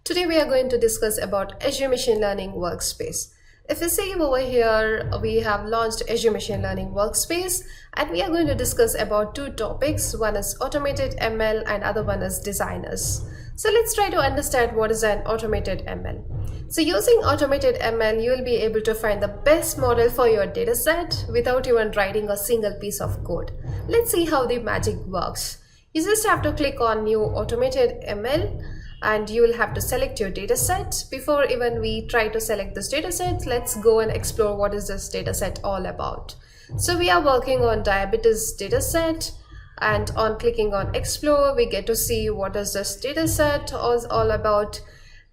Today we are going to discuss about Azure Machine Learning Workspace. If you see over here, we have launched Azure Machine Learning Workspace and we are going to discuss about two topics. One is automated ML and other one is designers. So let's try to understand what is an automated ML. So using automated ML, you will be able to find the best model for your dataset without even writing a single piece of code. Let's see how the magic works. You just have to click on new automated ML and you will have to select your dataset. Before even we try to select this dataset, let's go and explore what is this dataset all about. So we are working on diabetes dataset, and on clicking on explore, we get to see what is this dataset all about.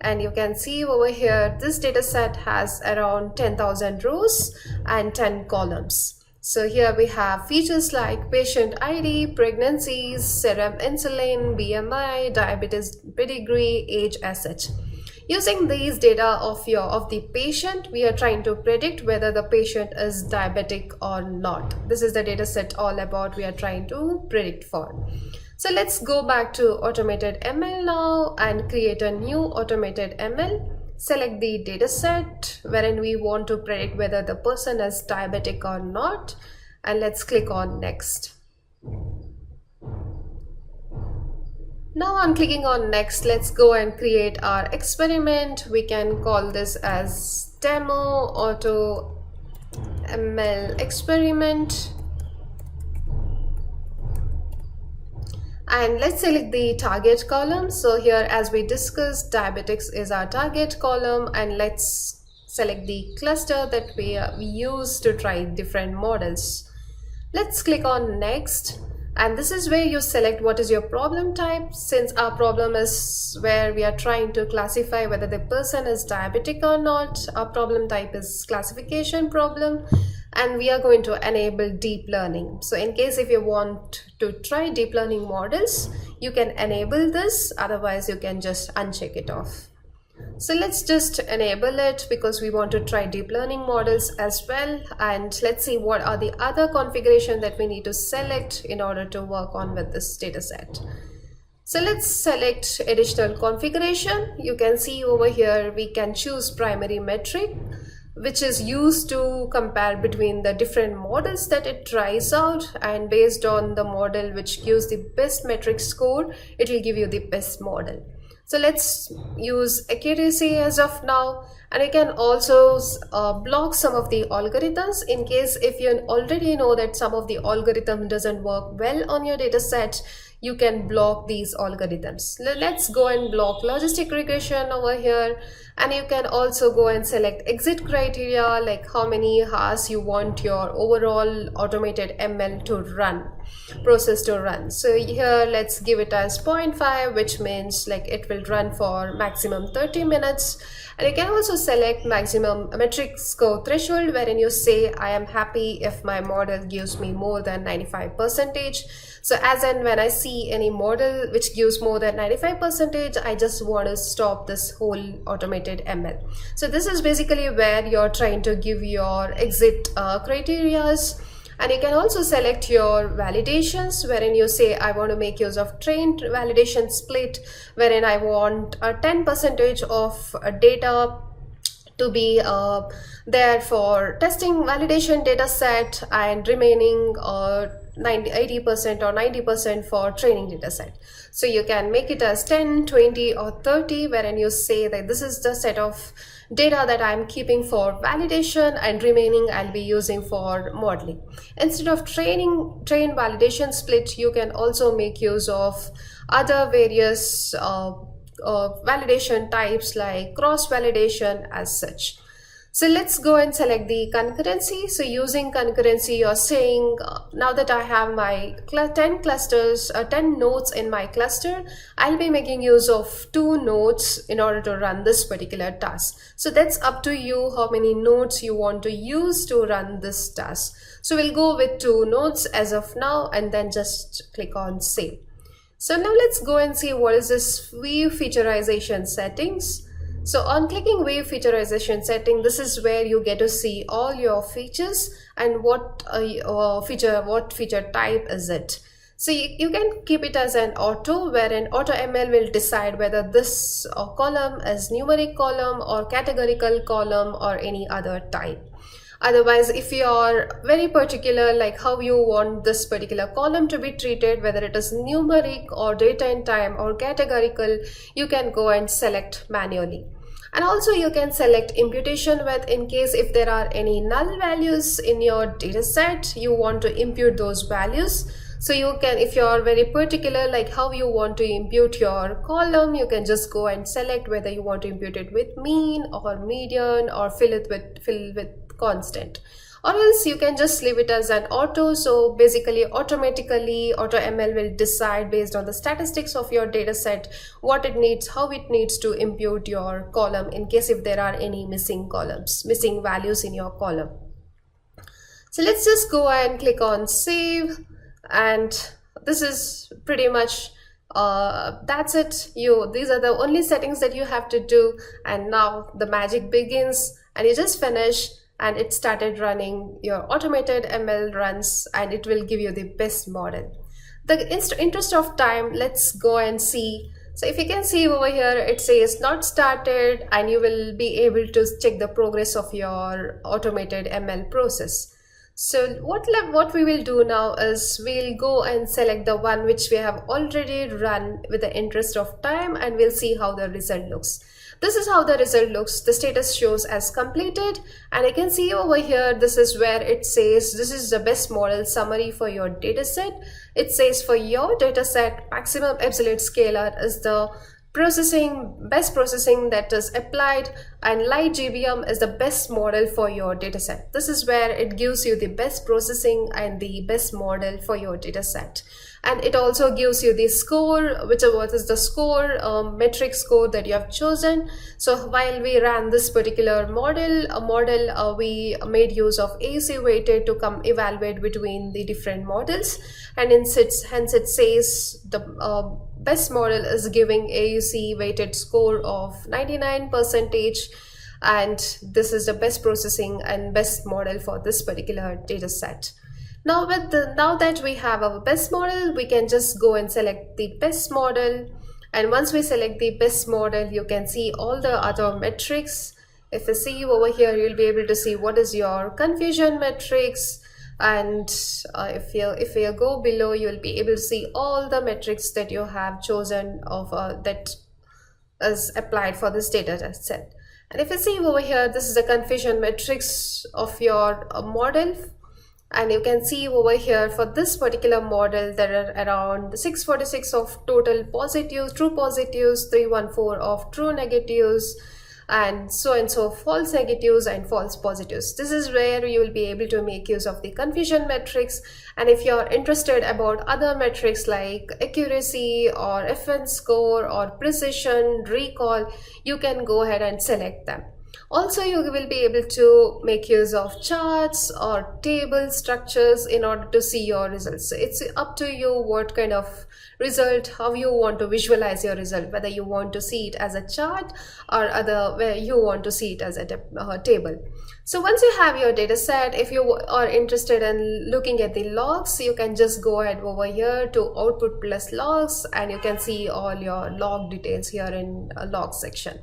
And you can see over here, this dataset has around 10,000 rows and 10 columns. So here we have features like patient ID, pregnancies, serum insulin, BMI, diabetes pedigree, age, etc. Using these data of the patient, we are trying to predict whether the patient is diabetic or not. This is the data set all about we are trying to predict for. So let's go back to automated ML now and create a new automated ML. Select the dataset wherein we want to predict whether the person is diabetic or not, and let's click on next. Now on clicking on next, let's go and create our experiment. We can call this as demo auto ML experiment. And let's select the target column. So here, as we discussed, diabetics is our target column, and let's select the cluster that we use to try different models. Let's click on next, and this is where you select what is your problem type. Since our problem is where we are trying to classify whether the person is diabetic or not, our problem type is classification problem. And we are going to enable deep learning. So in case if you want to try deep learning models, you can enable this, otherwise you can just uncheck it off. So let's just enable it because we want to try deep learning models as well. And let's see what are the other configuration that we need to select in order to work on with this data set. So let's select additional configuration. You can see over here we can choose primary metric, which is used to compare between the different models that it tries out, and based on the model which gives the best metric score, it will give you the best model. So let's use accuracy as of now, and you can also block some of the algorithms in case if you already know that some of the algorithm doesn't work well on your data set. You can block these algorithms. Let's go and block logistic regression over here, and you can also go and select exit criteria, like how many hours you want your overall automated ML to run, process to run. So here let's give it as 0.5, which means like it will run for maximum 30 minutes. And you can also select maximum metric score threshold, wherein you say I am happy if my model gives me more than 95%. So as and when I see any model which gives more than 95%, I just want to stop this whole automated ML. So this is basically where you're trying to give your exit criterias. And you can also select your validations, wherein you say I want to make use of trained validation split, wherein I want a 10% of data to be there for testing validation data set, and remaining 80% or 90% for training data set. So you can make it as 10, 20 or 30, wherein you say that this is the set of data that I'm keeping for validation, and remaining I'll be using for modeling. Instead of train validation split, you can also make use of other various validation types like cross validation as such. So let's go and select the concurrency. So using concurrency, you're saying now that I have my 10 clusters, 10 nodes in my cluster, I'll be making use of 2 nodes in order to run this particular task. So that's up to you how many nodes you want to use to run this task. So we'll go with 2 nodes as of now, and then just click on save. So now let's go and see what is this view featureization settings. So on clicking view featureization setting, this is where you get to see all your features and what feature type is it. So you can keep it as an auto, wherein auto ML will decide whether this column is numeric column or categorical column or any other type. Otherwise, if you are very particular like how you want this particular column to be treated, whether it is numeric or date and time or categorical, you can go and select manually. And also you can select imputation width in case if there are any null values in your data set, you want to impute those values. So you can, if you are very particular like how you want to impute your column, you can just go and select whether you want to impute it with mean or median or fill with constant, or else you can just leave it as an auto. So basically automatically auto ML will decide based on the statistics of your data set what it needs, how it needs to impute your column in case if there are any missing values in your column. So let's just go and click on save, and this is pretty much that's it. These are the only settings that you have to do, and now the magic begins, and you just finish and it started running. Your automated ML runs and it will give you the best model. The interest of time, let's go and see. So if you can see over here, it says not started, and you will be able to check the progress of your automated ML process. So what we will do now is we'll go and select the one which we have already run with the interest of time, and we'll see how the result looks. This is how the result looks. The status shows as completed, and I can see over here, this is where it says this is the best model summary for your dataset. It says for your dataset, maximum absolute scalar is the best processing that is applied, and light GBM is the best model for your dataset. This is where it gives you the best processing and the best model for your dataset. And it also gives you the score, what is the score, metric score that you have chosen. So while we ran this particular model, we made use of AUC weighted to evaluate between the different models, and hence it says the best model is giving AUC weighted score of 99%, and this is the best processing and best model for this particular data set. Now that we have our best model, we can just go and select the best model, and once we select the best model, you can see all the other metrics. If you see over here, you'll be able to see what is your confusion metrics, and if you go below, you'll be able to see all the metrics that you have chosen of that is applied for this data set. And if you see over here, this is the confusion metrics of your model, and you can see over here for this particular model there are around 646 of total positives, true positives, 314 of true negatives, and so false negatives and false positives. This is where you will be able to make use of the confusion metrics. And if you're interested about other metrics like accuracy or FN score or precision, recall, you can go ahead and select them. Also, you will be able to make use of charts or table structures in order to see your results. So it's up to you what kind of result, how you want to visualize your result, whether you want to see it as a chart or where you want to see it as a table. So once you have your data set, if you are interested in looking at the logs, you can just go ahead over here to output plus logs, and you can see all your log details here in a log section.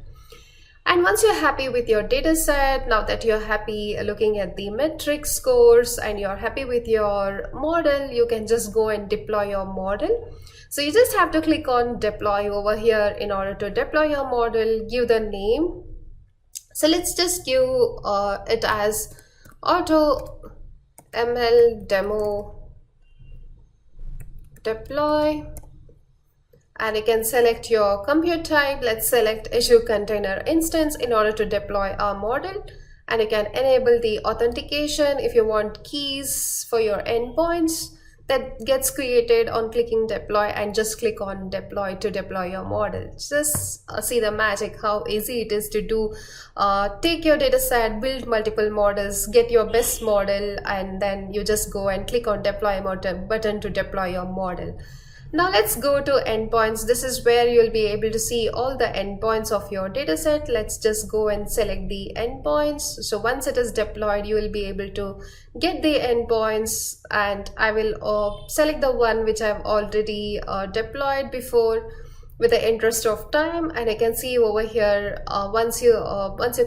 And once you're happy with your data set, now that you're happy looking at the metric scores and you're happy with your model, you can just go and deploy your model. So you just have to click on deploy over here in order to deploy your model, give the name. So let's just give it as auto ML demo deploy. And you can select your compute type. Let's select Azure Container Instance in order to deploy our model. And you can enable the authentication if you want keys for your endpoints. That gets created on clicking deploy, and just click on deploy to deploy your model. Just see the magic, how easy it is to do. Take your data set, build multiple models, get your best model, and then you just go and click on deploy button to deploy your model. Now let's go to endpoints. This is where you'll be able to see all the endpoints of your dataset. Let's just go and select the endpoints. So once it is deployed, you will be able to get the endpoints, and I will select the one which I've already deployed before with the interest of time. And I can see over here, once you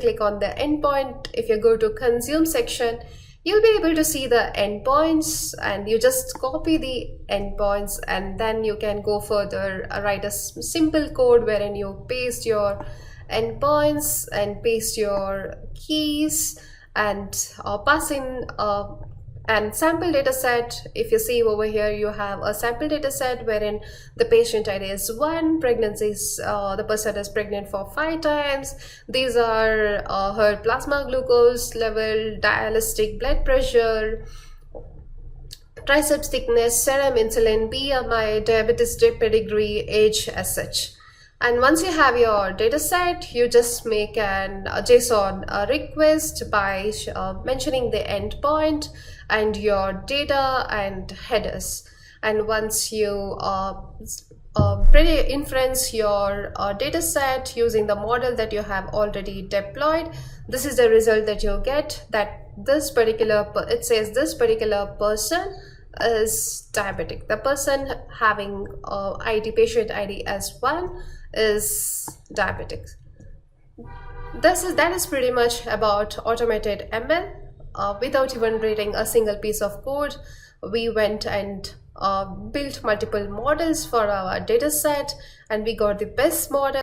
click on the endpoint, if you go to consume section, you'll be able to see the endpoints, and you just copy the endpoints, and then you can go further, write a simple code wherein you paste your endpoints and paste your keys and pass in and sample data set. If you see over here, you have a sample data set wherein the patient ID is 1, pregnancies, the person is pregnant for 5 times. These are her plasma glucose level, dialytic blood pressure, triceps thickness, serum insulin, BMI, diabetes pedigree, age as such. And once you have your data set, you just make an JSON request by mentioning the endpoint and your data and headers. And once you inference your data set using the model that you have already deployed, this is the result that you get, that this particular, it says this particular person is diabetic. The person having patient ID as 1 is diabetic. That is pretty much about automated ML. Without even writing a single piece of code, we went and built multiple models for our data set, and we got the best model.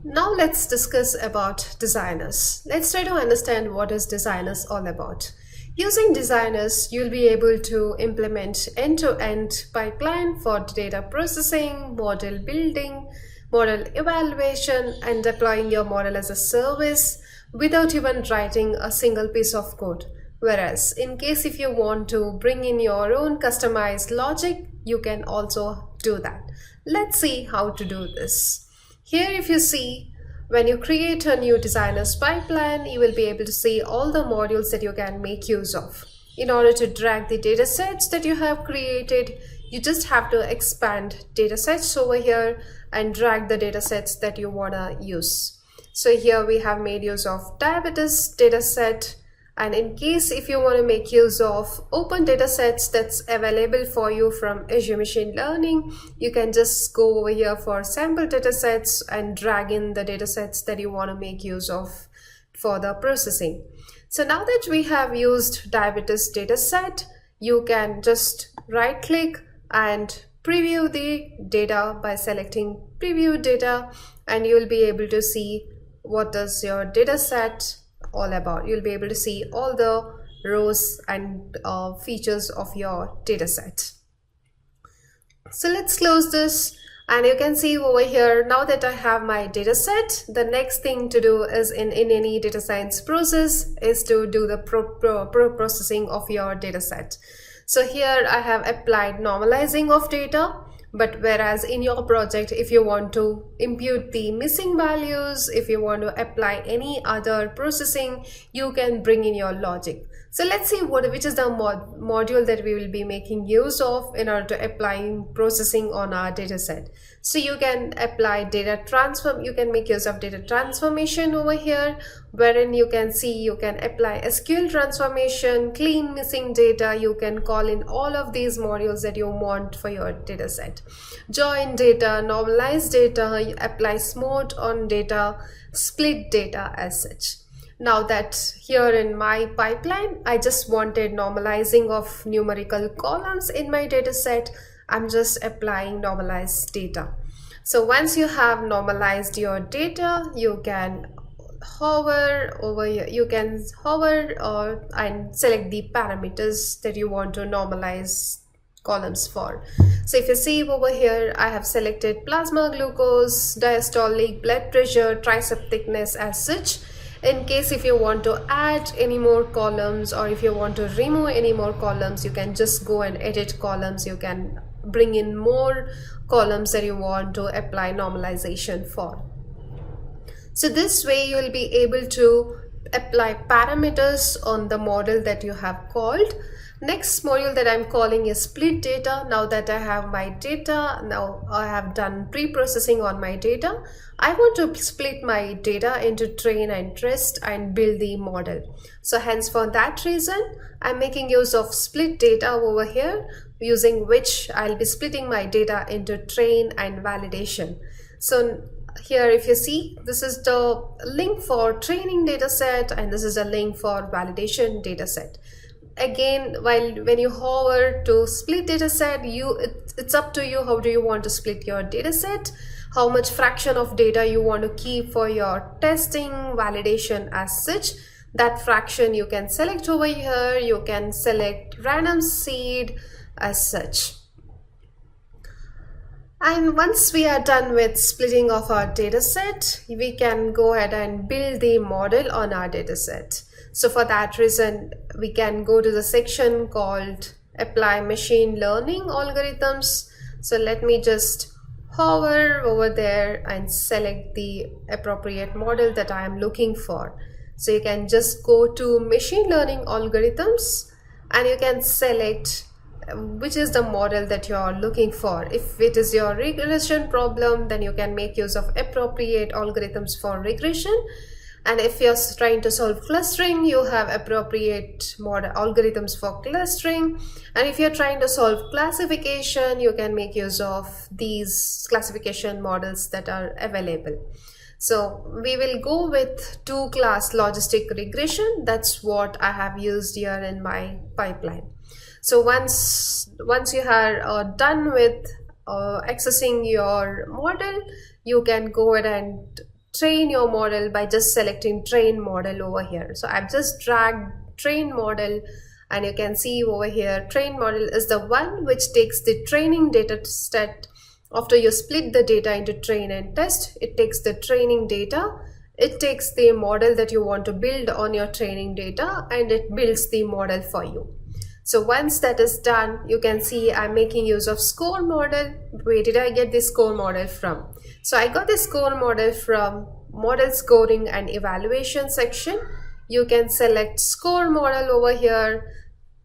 Now let's discuss about designers. Let's try to understand what is designers all about. Using designers, you'll be able to implement end-to-end pipeline for data processing, model building, model evaluation, and deploying your model as a service without even writing a single piece of code. Whereas in case if you want to bring in your own customized logic, you can also do that. Let's see how to do this. Here, if you see, when you create a new designer's pipeline, you will be able to see all the modules that you can make use of. In order to drag the data sets that you have created, you just have to expand data sets over here and drag the data sets that you want to use. So here we have made use of diabetes data set, and in case if you want to make use of open data sets that's available for you from Azure Machine Learning, you can just go over here for sample data sets and drag in the data sets that you want to make use of for the processing. So now that we have used diabetes data set, you can just right click and preview the data by selecting preview data, and you will be able to see what is your data set all about. You'll be able to see all the rows and features of your data set. So let's close this, and you can see over here, now that I have my data set, the next thing to do is in any data science process is to do the processing of your data set. So here I have applied normalizing of data, but whereas in your project, if you want to impute the missing values, if you want to apply any other processing, you can bring in your logic. So let's see which is the module that we will be making use of in order to applying processing on our data set. So you can apply data transform, you can make use of data transformation over here, wherein you can see you can apply SQL transformation, clean missing data. You can call in all of these modules that you want for your data set. Join data, normalize data, apply smooth on data, split data as such. Now that here in my pipeline, I just wanted normalizing of numerical columns in my data set, I'm just applying normalized data. So once you have normalized your data, you can hover over here, you can hover and select the parameters that you want to normalize columns for. So if you see over here, I have selected plasma glucose, diastolic blood pressure, tricep thickness as such. In case if you want to add any more columns or if you want to remove any more columns, you can just go and edit columns. You can bring in more columns that you want to apply normalization for. So this way you will be able to apply parameters on the model that you have called. Next module that I'm calling is split data. Now that I have my data, now I have done pre-processing on my data, I want to split my data into train and test and build the model. So hence for that reason, I'm making use of split data over here, using which I'll be splitting my data into train and validation. So here if you see, this is the link for training data set and this is a link for validation data set. Again, when you hover to split data set, it's up to you how do you want to split your data set, how much fraction of data you want to keep for your testing validation as such. That fraction you can select over here. You can select random seed as such. And once we are done with splitting of our data set, we can go ahead and build the model on our data set. So for that reason, we can go to the section called Apply Machine Learning Algorithms. So let me just hover over there and select the appropriate model that I am looking for. So you can just go to Machine Learning Algorithms and you can select which is the model that you are looking for. If it is your regression problem, then you can make use of appropriate algorithms for regression. And if you're trying to solve clustering, you have appropriate model algorithms for clustering. And if you're trying to solve classification, you can make use of these classification models that are available. So we will go with two-class logistic regression. That's what I have used here in my pipeline. So once you are done with accessing your model, you can go ahead and train your model by just selecting train model over here. So I've just dragged train model and you can see over here train model is the one which takes the training data set. After you split the data into train and test, it takes the training data, it takes the model that you want to build on your training data and it builds the model for you. So once that is done, you can see I'm making use of score model. Where did I get this score model from? So I got this score model from model scoring and evaluation section. You can select score model over here.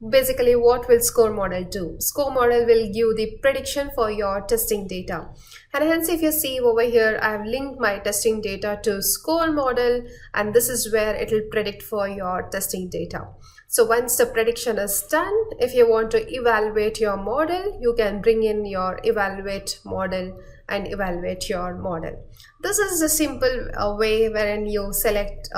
Basically, what will score model do? Score model will give the prediction for your testing data. And hence, if you see over here, I have linked my testing data to score model, and this is where it will predict for your testing data. So once the prediction is done, if you want to evaluate your model, you can bring in your evaluate model and evaluate your model. This is a simple way wherein you select,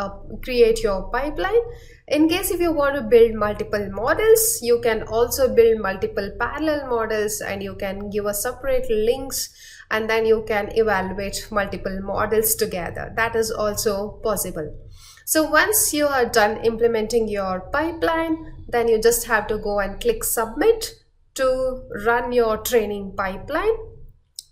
create your pipeline. In case if you want to build multiple models, you can also build multiple parallel models and you can give a separate links and then you can evaluate multiple models together. That is also possible. So once you are done implementing your pipeline, then you just have to go and click submit to run your training pipeline.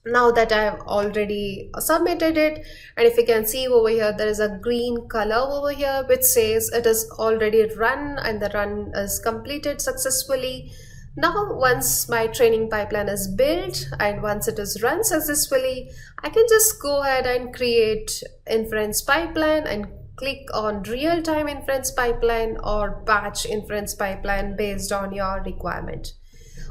Now that I have already submitted it, and if you can see over here, there is a green color over here which says it is already run and the run is completed successfully. Now once my training pipeline is built and once it is run successfully, I can just go ahead and create inference pipeline and click on real-time inference pipeline or batch inference pipeline based on your requirement.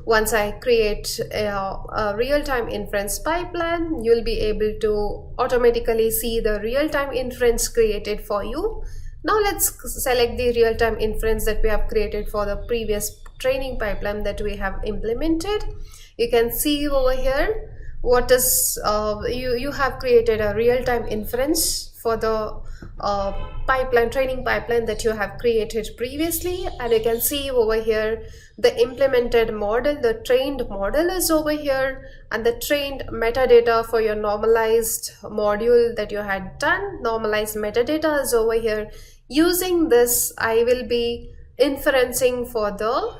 Once I create a real-time inference pipeline, you'll be able to automatically see the real-time inference created for you. Now let's select the real-time inference that we have created for the previous training pipeline that we have implemented. You can see over here what is you have created a real-time inference for the training pipeline that you have created previously, and you can see over here the implemented model, the trained model is over here, and the trained metadata for your normalized module that you had done, normalized metadata is over here. Using this, I will be inferencing for the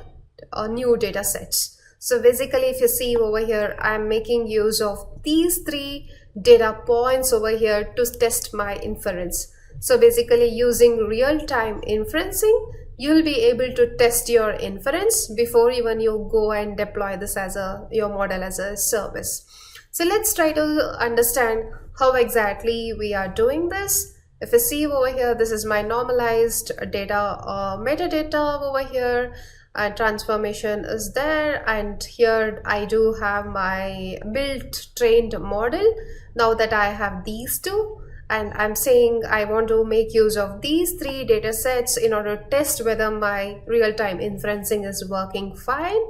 new data sets. So basically, if you see over here, I'm making use of these three data points over here to test my inference. So basically, using real-time inferencing, you'll be able to test your inference before even you go and deploy this as your model as a service. So let's try to understand how exactly we are doing this. If you see over here, this is my normalized data, metadata over here, and transformation is there, and here I do have my built trained model. Now that I have these two, and I'm saying I want to make use of these three data sets in order to test whether my real-time inferencing is working fine.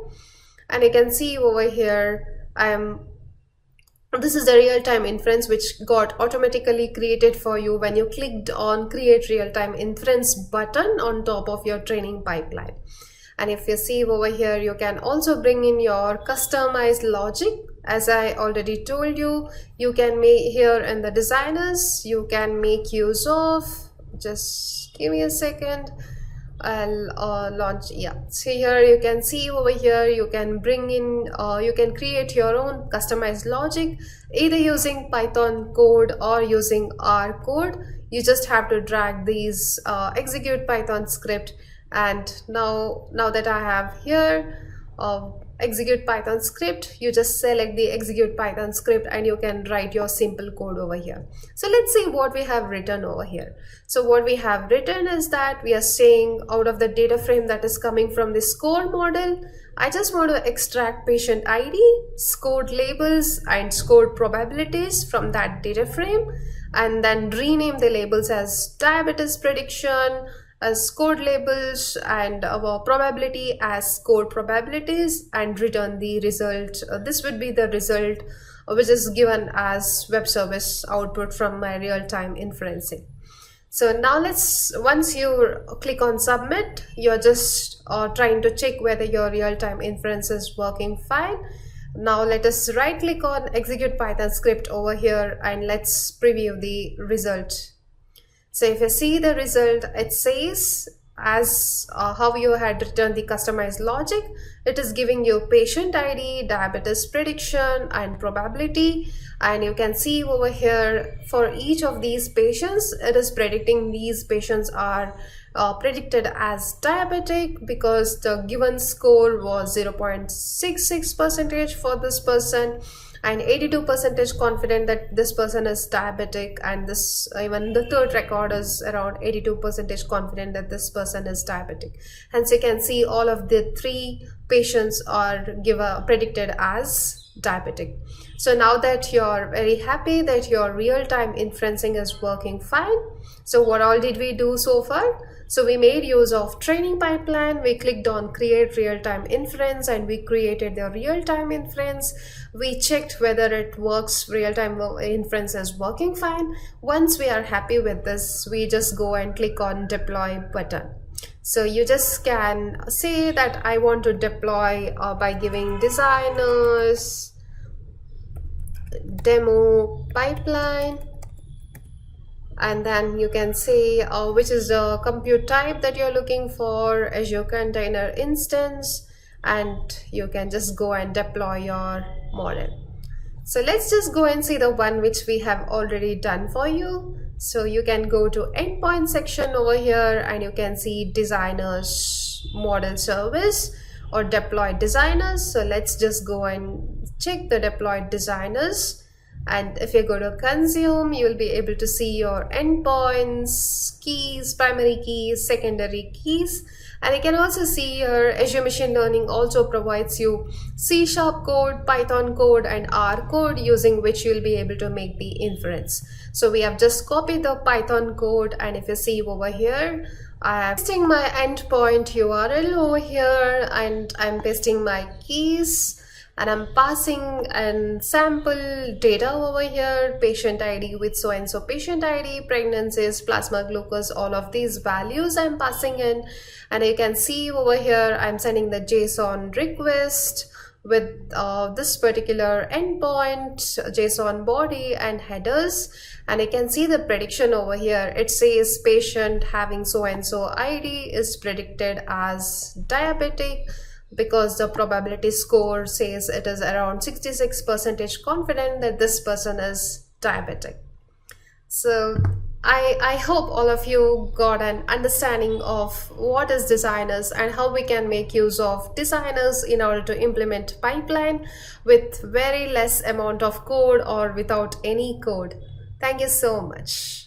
And you can see over here, this is the real-time inference which got automatically created for you when you clicked on create real-time inference button on top of your training pipeline. And if you see over here, you can also bring in your customized logic. As I already told you, you can make here in the designers, you can make use of, just give me a second, I'll launch. Yeah, so here you can see over here, you can bring in, you can create your own customized logic either using Python code or using R code. You just have to drag these execute Python script, and now that I have here execute Python script, you just select the execute Python script and you can write your simple code over here. So let's see what we have written over here. So what we have written is that we are saying out of the data frame that is coming from the score model, I just want to extract patient ID, scored labels and scored probabilities from that data frame, and then rename the labels as diabetes prediction, as scored labels, and our probability as scored probabilities, and return the result. This would be the result which is given as web service output from my real-time inferencing. So now once you click on submit, you're just trying to check whether your real-time inference is working fine. Now let us right click on execute Python script over here and let's preview the result. So if you see the result, it says as how you had written the customized logic, it is giving you patient ID, diabetes prediction and probability. And you can see over here for each of these patients, it is predicting these patients are predicted as diabetic because the given score was 0.66% for this person, and 82% confident that this person is diabetic, and this even the third record is around 82% confident that this person is diabetic. Hence you can see all of the three patients are predicted as diabetic. So now that you're very happy that your real-time inferencing is working fine, so what all did we do so far? So we made use of training pipeline, we clicked on create real-time inference and we created the real-time inference. We checked whether it works, real-time inference is working fine. Once we are happy with this, we just go and click on deploy button. So you just can say that I want to deploy by giving designers demo pipeline, and then you can say which is the compute type that you're looking for, Azure Container Instance, and you can just go and deploy your model. So let's just go and see the one which we have already done for you. So you can go to endpoint section over here and you can see designers model service or deployed designers. So let's just go and check the deployed designers. And if you go to consume, you'll be able to see your endpoints, keys, primary keys, secondary keys. And you can also see your Azure Machine Learning also provides you C# code, Python code and R code, using which you'll be able to make the inference. So we have just copied the Python code, and if you see over here, I am pasting my endpoint URL over here and I'm pasting my keys. And I'm passing and sample data over here, patient ID with so and so patient ID, pregnancies, plasma glucose, all of these values I'm passing in. And you can see over here, I'm sending the JSON request with this particular endpoint, JSON body and headers. And you can see the prediction over here. It says patient having so and so ID is predicted as diabetic, because the probability score says it is around 66% confident that this person is diabetic. So I hope all of you got an understanding of what is designers and how we can make use of designers in order to implement pipeline with very less amount of code or without any code. Thank you so much.